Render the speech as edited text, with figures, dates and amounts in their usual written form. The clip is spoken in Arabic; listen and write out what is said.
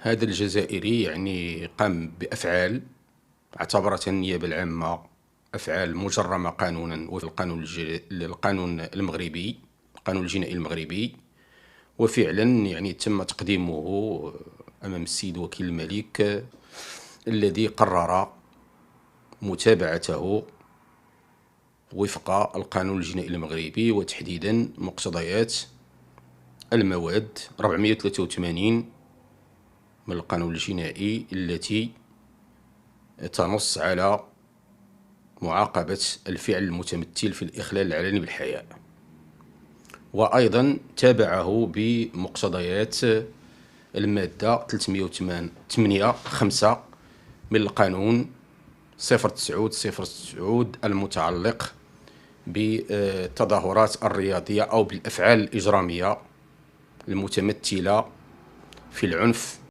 هذا الجزائري يعني قام بأفعال اعتبرتها النيابة العامة أفعال مجرمة قانونا وفي القانون المغربي، القانون الجنائي المغربي. وفعلا يعني تم تقديمه أمام السيد وكيل الملك الذي قرر متابعته وفق القانون الجنائي المغربي، وتحديدا مقتضيات المواد 483 من القانون الجنائي التي تنص على معاقبة الفعل المتمثل في الإخلال العلني بالحياء. وأيضا تابعه بمقتضيات المادة 308.5 من القانون 09/09 المتعلق بالتظاهرات الرياضية أو بالأفعال الإجرامية المتمثلة في العنف